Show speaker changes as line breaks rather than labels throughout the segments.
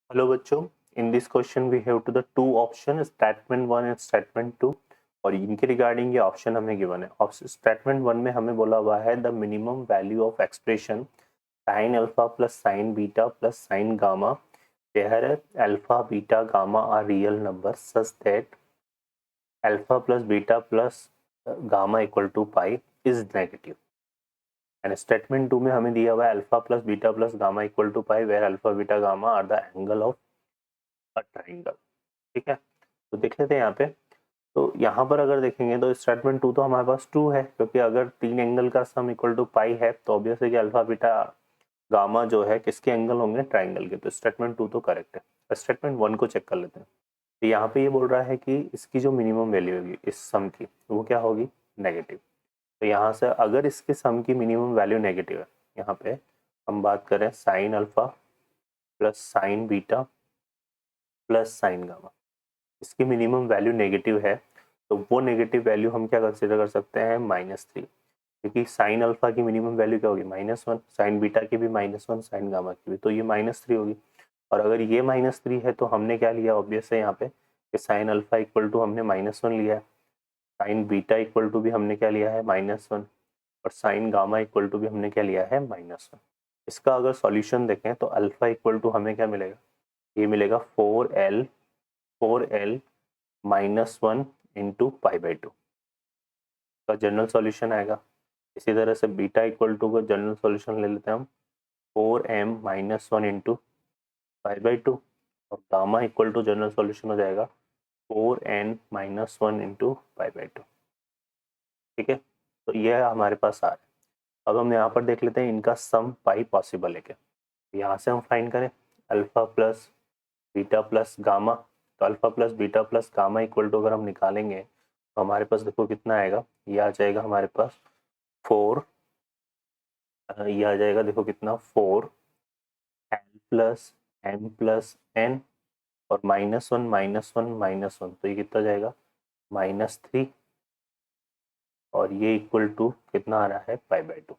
Hello बच्चों, in this question we have to the two option statement one and statement two और इनके regarding ये option हमें given है। स्टेटमेंट वन में हमें बोला हुआ है the minimum value of expression sine alpha plus sine beta plus sine gamma where alpha beta gamma are real number such that alpha plus beta plus gamma equal to pi is negative. And statement two में हमें दिया हुआ है alpha plus beta plus gamma equal to pi where alpha beta gamma are the angle of a triangle. ठीक है, तो देख लेते हैं यहाँ पे। तो यहाँ पर अगर देखेंगे तो स्टेटमेंट टू तो हमारे पास टू है, क्योंकि अगर तीन एंगल का सम इक्वल टू पाई है तो ऑब्वियस है कि अल्फा बीटा गामा जो है किसके एंगल होंगे, ट्राइंगल के। तो स्टेटमेंट टू तो करेक्ट है। स्टेटमेंट वन को चेक कर लेते हैं। तो यहाँ पे ये बोल रहा है कि इसकी जो मिनिमम वैल्यू होगी इस सम की वो क्या होगी, नेगेटिव। तो यहाँ से अगर इसके सम की मिनिमम वैल्यू नेगेटिव है, यहाँ पे हम बात करें sign alpha plus sine beta plus sine gamma, इसकी मिनिमम वैल्यू नेगेटिव है, तो वो नेगेटिव वैल्यू हम क्या कंसिडर कर सकते हैं, -3। क्योंकि साइन अल्फा की मिनिमम वैल्यू क्या होगी, -1, साइन बीटा की भी -1, साइन गामा की भी, तो ये -3 होगी। और अगर ये -3 है तो हमने क्या लिया, ऑब्वियस है यहाँ पे कि साइन अल्फा इक्वल टू हमने -1 लिया है, साइन बीटा इक्वल टू भी हमने क्या लिया है, -1, और साइन गामा इक्वल टू भी हमने क्या लिया है, -1। इसका अगर सॉल्यूशन देखें तो अल्फा इक्वल टू हमें क्या मिलेगा, ये मिलेगा 4L -1 इंटू पाई बाई 2 का जनरल सॉल्यूशन आएगा। इसी तरह से बीटा इक्वल टू का जनरल सॉल्यूशन ले लेते हैं हम, 4M -1 इंटू पाई बाई 2, और gamma equal to general solution हो जाएगा 4N -1 इंटू पाई बाई 2। ठीक है, तो ये हमारे पास आ रहा है। अब हम यहाँ पर देख लेते हैं इनका सम पाई पॉसिबल है क्या। यहाँ से हम फाइंड करें alpha plus beta plus gamma, तो alpha plus beta plus gamma equal to अगर हम निकालेंगे तो हमारे पास देखो कितना आएगा, ये आ जाएगा हमारे पास 4, ये आ जाएगा देखो कितना, 4L plus M plus N और -1 -1 -1, तो ये कितना जाएगा, -3, और ये इक्वल टू कितना आ रहा है, पाई बाई 2।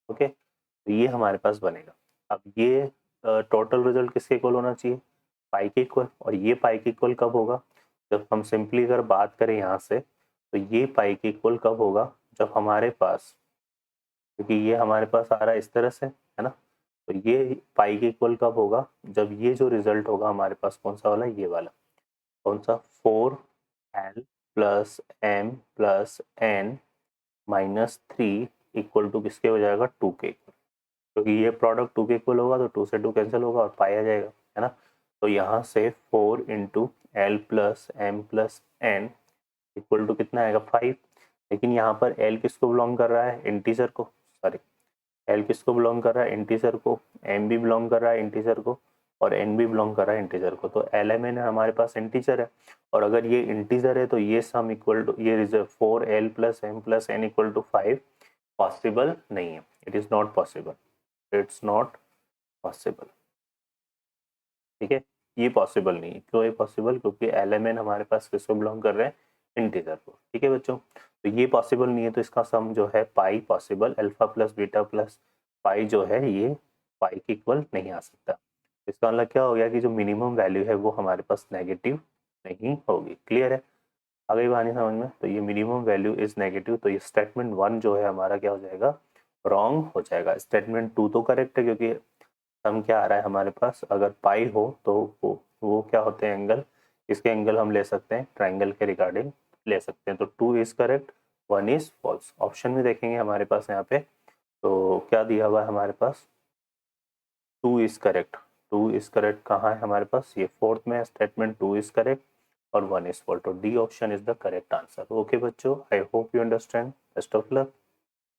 ओके, तो ये हमारे पास बनेगा। अब ये टोटल रिजल्ट किसके इक्वल होना चाहिए, पाई के इक्वल। और ये पाई के इक्वल कब होगा, जब हम सिंपली अगर बात करें यहाँ से, तो ये पाई के इक्वल कब होगा, जब हमारे पास, क्योंकि ये हमारे पास आ रहा है इस तरह से, है ना, तो ये पाई के इक्वल कब होगा, जब ये जो रिजल्ट होगा हमारे पास कौन सा वाला, ये वाला, कौन सा, 4L plus M plus N -3 equal to किसके हो जाएगा, 2 के इक्वल। क्योंकि ये प्रोडक्ट 2 के इक्वल होगा तो 2 से 2 कैंसिल होगा और पाई आ जाएगा, है ना। तो यहाँ से 4 into L plus M plus N equal to कितना आएगा, 5। लेकिन यहाँ पर एल किसको बिलोंग कर रहा है, इंटीजर को, सॉरी, एल किसको बिलोंग कर रहा है, इंटीजर को, एम भी बिलोंग कर रहा है इंटीजर को, और एन भी बिलोंग कर रहा है इंटीजर को। तो एल एम एन हमारे पास इंटीजर है, और अगर ये इंटीजर है तो ये सम इक्वल टू ये result 4L plus M plus N equal to 5 possible नहीं है, it is not possible, it's not possible. ठीक है, ये पॉसिबल नहीं है। क्यों ये पॉसिबल, क्योंकि एल एम एन हमारे पास किसको बिलोंग कर रहे हैं, इंटीजर को। ठीक है बच्चों, तो ये पॉसिबल नहीं है, तो इसका सम जो है pi possible, alpha plus beta plus pi जो है ये पाई के इक्वल नहीं आ सकता। इसका मतलब क्या हो गया कि जो मिनिमम वैल्यू है वो हमारे पास नेगेटिव नहीं होगी। क्लियर है, आ गई कहानी समझ में। तो ये मिनिमम वैल्यू इज नेगेटिव, तो ये स्टेटमेंट वन जो है हमारा क्या हो जाएगा, रॉन्ग हो जाएगा। स्टेटमेंट टू तो करेक्ट है, क्योंकि हम क्या आ रहा है हमारे पास, अगर पाई हो तो वो क्या होते हैं, एंगल, इसके एंगल हम ले सकते हैं ट्राइंगल के रिगार्डिंग ले सकते हैं। तो 2 is correct, 1 is false. Option में देखेंगे हमारे पास यहाँ पे तो क्या दिया हुआ है हमारे पास, 2 इज करेक्ट। 2 इज करेक्ट कहाँ है हमारे पास, ये फोर्थ में स्टेटमेंट 2 इज करेक्ट और 1 इज फॉल्स। तो D option is the correct answer. Okay बच्चों, I hope you understand. Best of luck.